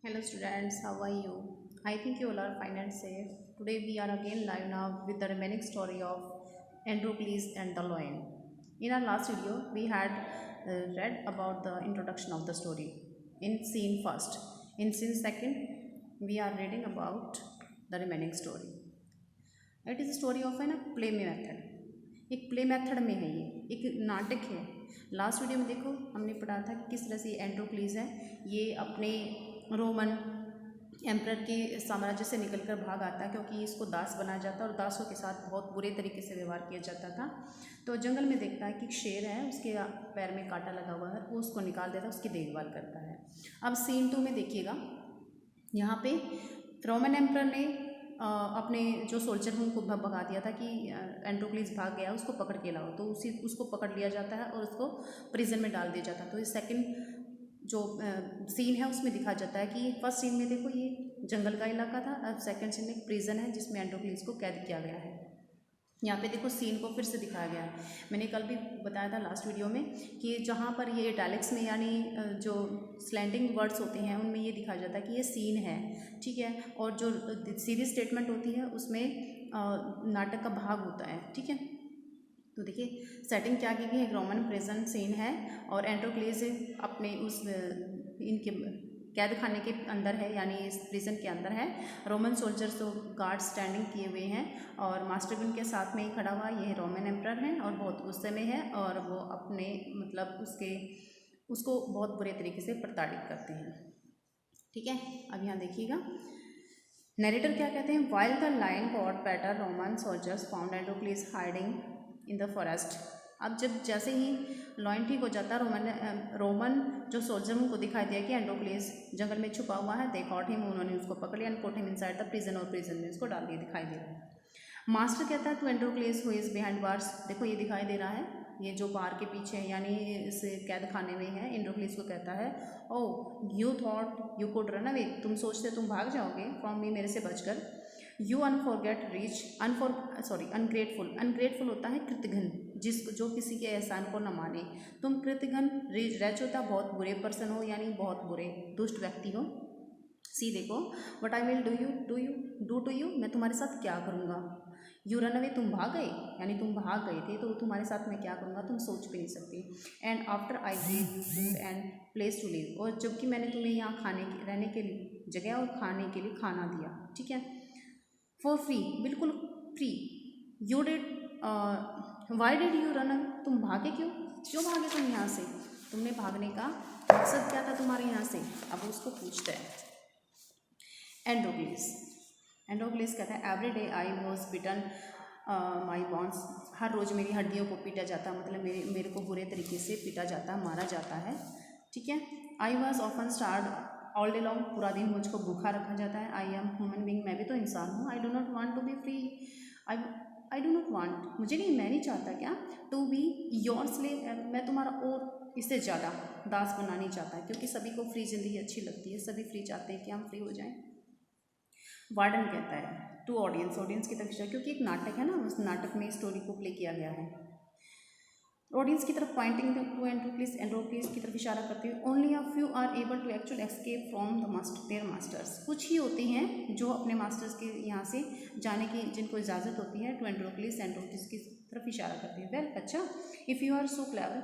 Hello students, how are you? I think you all are fine and safe. Today we are again live now with the remaining story of Androcles and the lion. In our last video, we had read about the introduction of the story in scene first. In scene second, we are reading about the remaining story. It is a story of an play method. एक play method में है, ये एक नाटक है। Last video में देखो हमने पढ़ा था कि किस तरह से एंड्रोक्लीज है, ये अपने रोमन एम्परर के साम्राज्य से निकलकर भाग आता है क्योंकि इसको दास बनाया जाता है और दासों के साथ बहुत बुरे तरीके से व्यवहार किया जाता था। तो जंगल में देखता है कि एक शेर है, उसके पैर में कांटा लगा हुआ है, वो उसको निकाल देता है, उसकी देखभाल करता है। अब सीन 2 में देखिएगा, यहाँ पे रोमन एम्परर ने अपने जो सोल्जर हैं उनको भगा दिया था कि एंड्रोक्लीज भाग गया, उसको पकड़ के लाओ। तो उसको पकड़ लिया जाता है और उसको प्रिजन में डाल दिया जाता है। तो इस सेकंड जो सीन है उसमें दिखा जाता है कि फर्स्ट सीन में देखो ये जंगल का इलाका था, अब सेकंड सीन में एक प्रिजन है जिसमें एंड्रोक्लीज को कैद किया गया है। यहाँ पे देखो सीन को फिर से दिखाया गया है। मैंने कल भी बताया था लास्ट वीडियो में कि जहाँ पर ये इटैलिक्स में यानी जो स्लैंडिंग वर्ड्स होते हैं उनमें ये दिखाया जाता है कि ये सीन है, ठीक है। और जो सीधी स्टेटमेंट होती है उसमें नाटक का भाग होता है, ठीक है। तो देखिए सेटिंग क्या की गई है, रोमन प्रिजन सीन है और एंड्रोक्लीज अपने उस इनके कैद खाने के अंदर है, यानी इस प्रिजन के अंदर है। रोमन सोल्जर्स तो गार्ड स्टैंडिंग किए हुए हैं और मास्टर भी उनके साथ में ही खड़ा हुआ। ये रोमन एम्परर हैं और बहुत गुस्से में है और वो अपने मतलब उसको बहुत बुरे तरीके से प्रताड़ित करते हैं, ठीक है। अब यहाँ देखिएगा नरेटर क्या कहते हैं, while the lion got better Roman soldiers found Androcles hiding in the forest. अब जैसे ही लॉयन ठीक हो जाता है, रोमन जो सोल्जर उनको दिखाई दिया कि एंड्रोक्लीज जंगल में छुपा हुआ है। दे गॉट हिम, उन्होंने उसको पकड़ लिया, put him inside the prison, और प्रिजन में उसको डाल दिया, दिखाई दे रहा है। मास्टर कहता है to Androcles who is behind bars, देखो ये दिखाई दे रहा है, ये जो बार के पीछे है यानी इस कैद खाने में है। एंड्रोक्लीज को कहता है, oh you thought you could run away, तुम सोचते तुम भाग जाओगे फ्रॉम मी, मेरे से बचकर। यू अनफॉरगेट रिच अनग्रेटफुल, अनग्रेटफुल होता है कृतघ्न, जो किसी के एहसान को न माने। तुम कृतघ्न, रिच होता बहुत बुरे पर्सन हो, यानी बहुत बुरे दुष्ट व्यक्ति हो। सी देखो, what I will do to you, मैं तुम्हारे साथ क्या करूँगा। यू रन अवे, तुम भाग गए, यानी तुम भाग गए थे, तो तुम्हारे साथ मैं क्या करूँगा तुम सोच भी नहीं सकती। And after I give you food and place to live, और जबकि मैंने तुम्हें यहाँ रहने के लिए जगह और खाने के लिए खाना दिया, ठीक है, फॉर फ्री, बिल्कुल free. You did why did you run, तुम भागे क्यों भागे तुम यहाँ से, तुमने भागने का मकसद क्या था तुम्हारे यहाँ से। अब उसको पूछता है एंड्रोक्लीज कहता है, every day I was beaten my bones, हर रोज़ मेरी हड्डियों को पीटा जाता, मतलब मेरे को बुरे तरीके से पीटा जाता, मारा जाता है, ठीक है। I was often starved all day long, पूरा दिन मुझको भूखा रखा जाता है। आई एम ह्यूमन बींग, मैं भी तो इंसान हूँ। I do not want to be free, I do not want, मुझे नहीं, मैं नहीं चाहता क्या, टू बी योर स्लेव, मैं तुम्हारा और इससे ज़्यादा दास बनना नहीं चाहता, क्योंकि सभी को फ्री ज़िंदगी अच्छी लगती है, सभी फ्री चाहते हैं कि हम फ्री हो जाएं। वार्डन कहता है टू ऑडियंस की तरफ, क्योंकि एक नाटक है ना, उस नाटक में स्टोरी को प्ले किया गया है। ऑडियंस की तरफ पॉइंटिंग टू एंड्रोक्लीज की तरफ इशारा करते हुए, only a few are able to actual escape from their masters, कुछ ही होते हैं जो अपने मास्टर्स के यहाँ से जाने की जिनको इजाज़त होती है। टू एंड्रोक्लीज की तरफ इशारा करते हैं, वेल अच्छा, if you are so clever,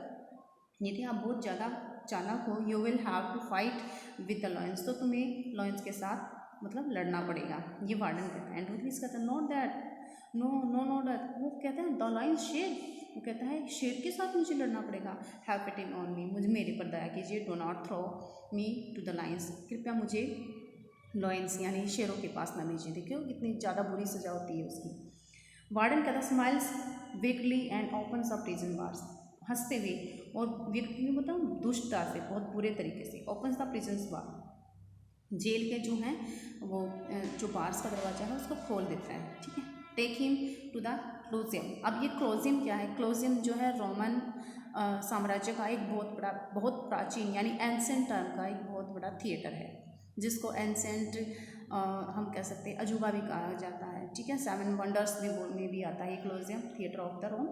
यदि आप बहुत ज़्यादा चालाक हो, you will have to fight with the lions, तो तुम्हें लॉयंस के साथ मतलब लड़ना पड़ेगा, ये वार्डन कहता है। एंड्रोक्लीज कहता है, नॉट दैट, नो दैट, वो कहता है द लॉयंस शेर, वो कहता है शेर के साथ मुझे लड़ना पड़ेगा। हैव पिटी ऑन मी, मुझे मेरे पर दया कीजिए। Do not throw me to the lions, कृपया मुझे लॉयंस यानी शेरों के पास ना भेजिए। देखियो कितनी ज़्यादा बुरी सजा होती है उसकी। वार्डन कहता है, smiles weekly and opens up prison bars, हंसते हुए और विकली मतलब दुष्टता से, बहुत बुरे तरीके से, ओपन्स द प्रिजन बार, जेल के जो हैं वो जो बार्स का दरवाजा है उसको खोल देता है, ठीक है। टेक हिम टू द क्लोजियम, अब ये क्लोजियम क्या है, क्लोजियम जो है रोमन साम्राज्य का एक बहुत प्राचीन यानी एंसेंट टर्म का एक बहुत बड़ा थिएटर है, जिसको एंसेंट हम कह सकते हैं अजूबा भी कहा जाता है, ठीक है। 7 वंडर्स में भी आता है ये Colosseum, theatre of the Rome,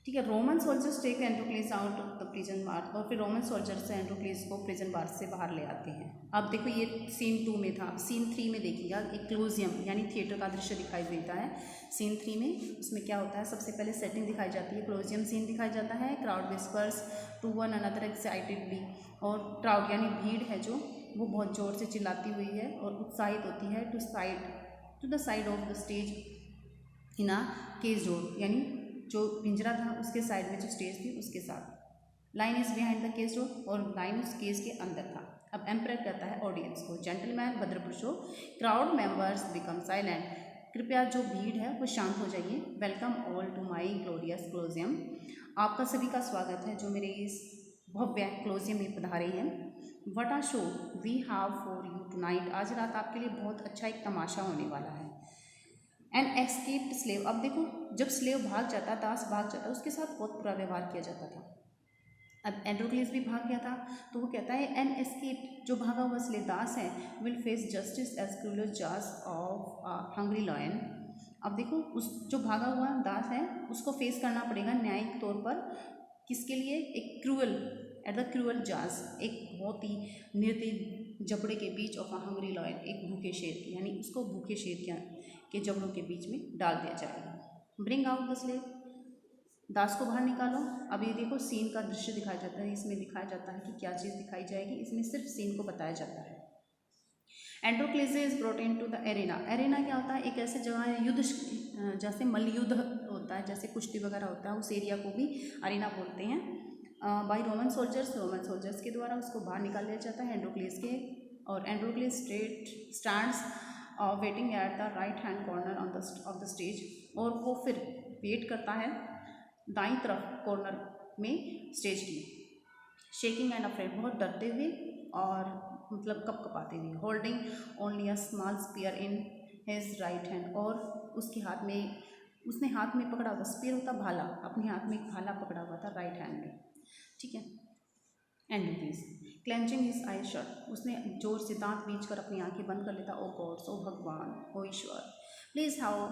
ठीक है। Roman soldiers take Androcles out of the prison bar, और फिर रोमन सोल्जर्स से एंड्रोक्लीस को प्रिजन बार से बाहर ले आते हैं। अब देखो ये सीन 2 में था, अब सीन 3 में देखिएगा एक क्लोजियम यानी थिएटर का दृश्य दिखाई देता है सीन 3 में। उसमें क्या होता है, सबसे पहले सेटिंग दिखाई जाती है, क्लोजियम सीन दिखाया जाता है। Crowd whispers to one another excitedly, और क्राउड यानी भीड़ है जो वो बहुत ज़ोर से चिल्लाती हुई है और उत्साहित होती है to the side of the stage in a cage door, यानी जो पिंजरा था उसके साइड में जो स्टेज थी उसके साथ। Lion is behind the cage door, और लाइन उस केज के अंदर था। अब एम्परर कहता है ऑडियंस को, जेंटलमैन भद्रपुरुषों, क्राउड मेंबर्स बिकम साइलेंट, कृपया जो भीड़ है वो शांत हो जाइए। Welcome all to my glorious Colosseum, आपका सभी का स्वागत है जो मेरे इस भव्य क्लोजियम में पधारे हैं। What a show we have for you tonight, आज रात आपके लिए बहुत अच्छा एक तमाशा होने वाला है। एन एस्केप्ड स्लेव, अब देखो जब स्लेव भाग जाता, दास भाग जाता, उसके साथ बहुत बुरा व्यवहार किया जाता था। अब एंड्रोक्लीस भी भाग गया था, तो वो कहता है एन एस्केप्ड, जो भागा हुआ स्लेव दास है, will face justice as cruel jaws of hungry lion. अब देखो उस जो भागा हुआ दास है उसको फेस करना पड़ेगा न्यायिक तौर पर, किसके लिए, एक क्रूअल एट द क्रूअल जाज, एक बहुत ही निर्दयी जबड़े के बीच ऑफ अ हंग्री लॉयन, एक भूखे शेर की, यानी उसको भूखे शेर के जबड़ों के बीच में डाल दिया जाएगा। ब्रिंग आउट द स्लेव, दास को बाहर निकालो। अब ये देखो सीन का दृश्य दिखाया जाता है, इसमें दिखाया जाता है कि क्या चीज़ दिखाई जाएगी, इसमें सिर्फ सीन को बताया जाता है। Androcles is brought into the arena, arena क्या होता है, एक ऐसी जगह है युद्ध, जैसे मल्ल युद्ध होता है, जैसे कुश्ती वगैरह होता है, उस एरिया को भी अरेना बोलते हैं। बाई रोमन सोल्जर्स के द्वारा उसको बाहर निकाल लिया जाता है एंड्रोक्लीस के, और Androcles stands waiting at the right hand corner of the stage, और वो फिर वेट करता है दाईं तरफ कॉर्नर में स्टेज की। शेकिंग एंड अफ्रेड, बहुत डरते हुए और मतलब कपकपाते हुए। Holding only a small spear in his right hand, और उसके हाथ में, उसने हाथ में पकड़ा हुआ, स्पीयर होता भाला, अपने हाथ में एक भाला पकड़ा हुआ था राइट हैंड में, ठीक है। एंड्रोक्लीस क्लेंचिंग हिज आई शट, उसने जोर से दांत बींचकर अपनी आंखें बंद कर लेता। ओ गॉड्स, ओ भगवान, ओ ईश्वर, please have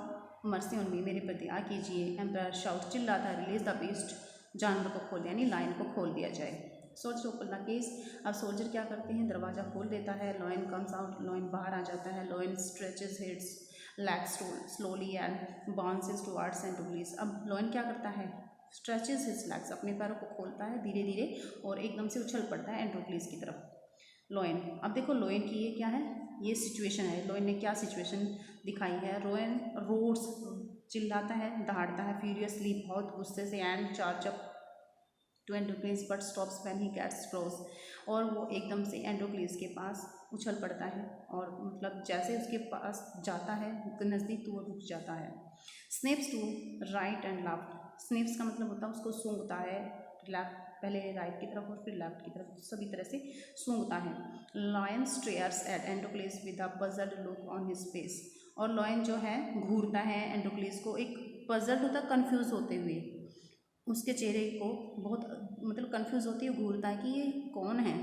mercy on me, मेरे प्रति आ कीजिए। एम्परर शाउट, चिल्लाता है, रिलीज द बीस्ट, जानवर को खोल, यानी लायन को खोल दिया जाए। सोल्जर ओपन द केस, अब सोल्जर क्या करते हैं, दरवाज़ा खोल देता है। लॉयन कम्स आउट, लॉयन बाहर आ जाता है। Lion stretches its legs slowly and bounces towards Androcles, अब लॉयन क्या करता है, स्ट्रेचेज हिज लेग्स, अपने पैरों को खोलता है धीरे धीरे और एकदम से उछल पड़ता है एंड्रोक्लीस की तरफ। लॉयन, अब देखो लॉयन की ये क्या है, ये सिचुएशन है, लॉयन ने क्या सिचुएशन दिखाई है। लॉयन रोड्स, चिल्लाता है, दहाड़ता है फ्यूरियसली, बहुत गुस्से से, and charge up to Androcles but stops when he gets close, और वो एकदम से एंड्रोक्लीस के पास उछल पड़ता है, और मतलब जैसे उसके पास जाता है नज़दीक तो वो रुक जाता है। Snaps to right and left, snaps का मतलब होता है उसको सूंघता है, लेफ्ट, पहले राइट की तरफ और फिर लेफ्ट की तरफ, सभी तरह से सूंघता है। Lion stares at Androcles with a puzzled look on his face, और लॉयन जो है घूरता है एंड्रोक्लीस को, एक पजल्ड होता है कन्फ्यूज़ होते हुए, उसके चेहरे को बहुत मतलब कन्फ्यूज़ होती है, घूरता है कि ये कौन है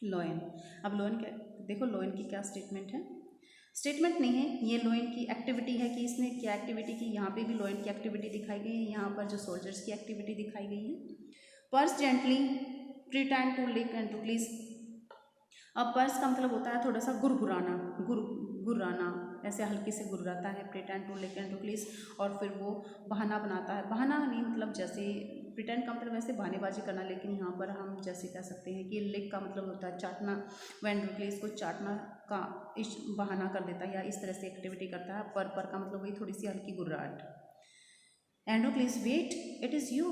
लॉयन। अब लॉयन क्या, देखो लॉयन की क्या स्टेटमेंट है, स्टेटमेंट नहीं है ये, लॉयन की एक्टिविटी है कि इसने क्या एक्टिविटी की। यहाँ पे भी लॉयन की एक्टिविटी दिखाई गई है, यहाँ पर जो सोल्जर्स की एक्टिविटी दिखाई गई है। पर्स जेंटली प्रिटेंड टू लिक एंड्रोक्लीस, अब पर्स का मतलब होता है थोड़ा सा गुरगुराना, गुर्राना, ऐसे हल्के से गुर्राता है। प्रिटेंड टू लिक एंड्रोक्लीस, और फिर वो बहाना बनाता है, बहाना नहीं मतलब जैसे प्रिटेंड का मतलब वैसे बहानेबाजी करना, लेकिन यहाँ पर हम जैसे कह सकते हैं कि लिक का मतलब होता है चाटना, वो एंड्रोक्लीस को चाटना का बहाना कर देता है या इस तरह से एक्टिविटी करता है। पर का मतलब वही थोड़ी सी हल्की गुर्राहट। एंड्रोक्लीस वेट, इट इज़ यू,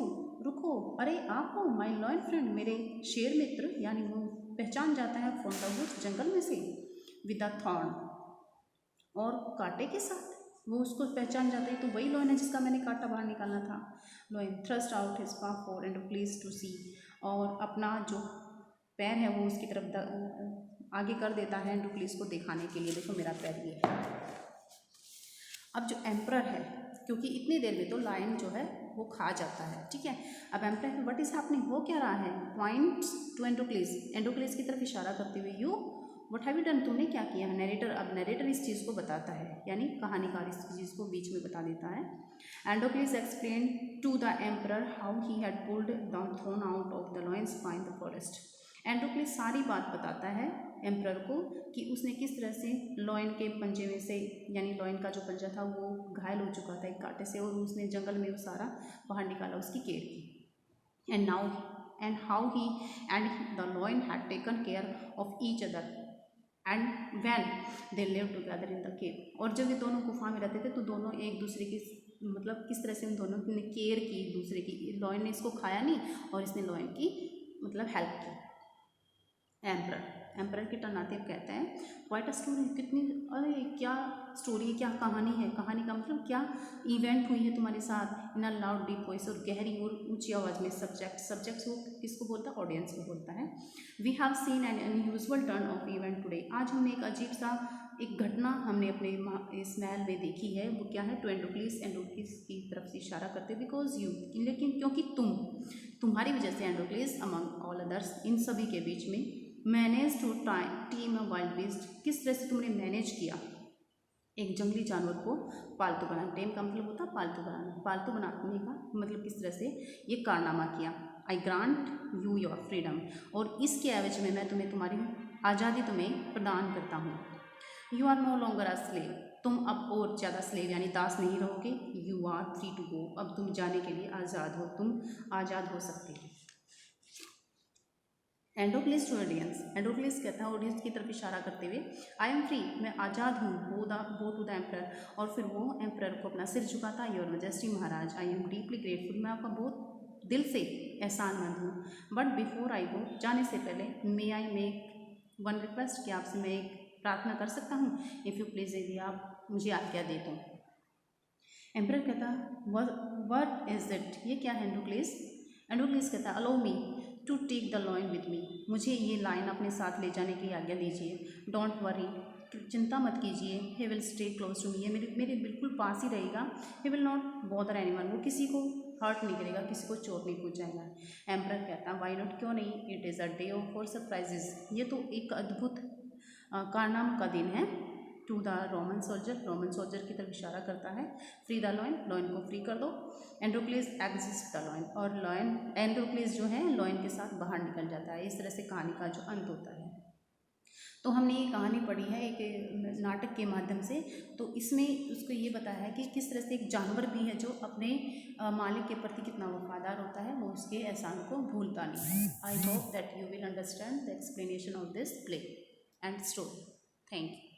रुको, अरे आप हो, माई लॉयल फ्रेंड, मेरे शेर मित्र, यानी वो पहचान जाता है फ्रॉम द वुड्स, जंगल में से, विद अ थॉर्न, और कांटे के साथ, वो उसको पहचान जाता है, तो वही लॉयन है जिसका मैंने कांटा बाहर निकालना था। लॉयन थ्रस्ट आउट हिज पा फॉर एंड्रोक्लीस टू सी, और अपना जो पैर है वो उसकी तरफ आगे कर देता है एंड्रोक्लीस को दिखाने के लिए, देखो मेरा पैर ये है। अब जो एम्परर है, क्योंकि इतनी देर में तो लायन जो है वो खा जाता है, ठीक है। अब एम्परर व्हाट इज हैपनिंग, हो क्या रहा है, पॉइंट्स टू एंड्रोक्लीस, एंड्रोक्लीस की तरफ इशारा करते हुए, you what have you done, तुमने क्या किया है। नरेटर, अब नरेटर इस चीज़ को बताता है, यानी कहानीकार इस चीज़ को बीच में बता देता है। Androcles explain to the emperor how he had pulled the thorn out of the lion's spine the forest. Androcles सारी बात बताता है एम्परर को कि उसने किस तरह से लॉयन के पंजे में से, यानी लॉयन का जो पंजा था वो घायल हो चुका था एक कांटे से, और उसने जंगल में वो सारा बाहर निकाला, उसकी केयर की। And now and how he and the lion had taken care of each other and when they live together in the cave. और जब ये दोनों गुफा में रहते थे तो दोनों एक दूसरे की, मतलब किस तरह से उन दोनों ने केयर की एक दूसरे की। लॉयन ने इसको खाया नहीं और इसने लॉयन की मतलब हेल्प की। एम्परर की टर्न आती है, कहते हैं क्वाइट अ स्टोरी, कितनी, अरे क्या स्टोरी है, क्या कहानी है। कहानी का मतलब क्या इवेंट हुई है तुम्हारे साथ। इन अ लाउड डीप वॉइस, और गहरी और ऊंची आवाज़ में। सब्जेक्ट वो किसको बोलता है, ऑडियंस को बोलता है। We have seen an unusual turn of event today, आज हमने एक अजीब सा एक घटना हमने अपने इस महल में देखी है। वो क्या है, टू एंडोक्लिस, एंडोक्लिस की तरफ से इशारा करते, बिकॉज यू, लेकिन क्योंकि तुम्हारी वजह से एंडोक्लिस अमंग ऑल अदर्स, इन सभी के बीच में, manage to tame a wild beast, किस तरह से तुमने मैनेज किया एक जंगली जानवर को पालतू बनाना। टेम का मतलब होता है पालतू बनाना, पालतू बनाने का मतलब किस तरह से ये कारनामा किया। आई ग्रांट यू योर फ्रीडम, और इसके एवज में मैं तुम्हें तुम्हारी आज़ादी तुम्हें प्रदान करता हूँ। You are no longer a slave, तुम अब और ज़्यादा स्लेव यानी दास नहीं रहोगे। You are free to go, अब तुम जाने के लिए आज़ाद हो, तुम आज़ाद हो सकते हो। एंडोक्लिस टू ऑडियंस, एंडोक्लिस कहता है ऑडियंस की तरफ इशारा करते हुए, आई एम फ्री, मैं आज़ाद हूँ। गो टू द एम्परर, और फिर वो एम्परर को अपना सिर झुकाता। योर मैजेस्टी महाराज, आई एम डीपली ग्रेटफुल, मैं आपका बहुत दिल से एहसानमंद हूँ। बट बिफोर आई गो, जाने से पहले, मे आई मेक वन रिक्वेस्ट, कि आपसे मैं एक प्रार्थना कर सकता हूँ। इफ़ यू प्लीज़, यदि आप मुझे आज्ञा दे तो। एम्परर कहता, व्हाट इज इट, ये क्या है एंडोक्लिस। एंडोक्लिस कहता, allow me to take the lion with me, मुझे ये लाइन अपने साथ ले जाने की आज्ञा दीजिए। डोंट वरी, चिंता मत कीजिए। He will stay close to me, ये मेरे बिल्कुल पास ही रहेगा। He will not bother anyone, वो किसी को हर्ट नहीं करेगा, किसी को चोट नहीं पहुँचाएगा। एम्परर कहता, वाई नॉट, क्यों नहीं, it is a day of for surprises, ये तो एक अद्भुत कारनामा का दिन है। टू द रोमन सोल्जर की तरफ इशारा करता है। फ्री द लॉयन, लॉयन को फ्री कर दो। एंडोक्लिस एग्जिस्ट द लॉयन, और लॉयन, एंडोक्लिस जो है लॉयन के साथ बाहर निकल जाता है। इस तरह से कहानी का जो अंत होता है। तो हमने ये कहानी पढ़ी है एक नाटक के माध्यम से। तो इसमें उसको ये बताया है कि किस तरह से एक जानवर भी है जो अपने मालिक के प्रति कितना वफादार होता है, वो उसके एहसान को भूलता नहीं है। I hope that you will understand the explanation of this play and story. Thank you.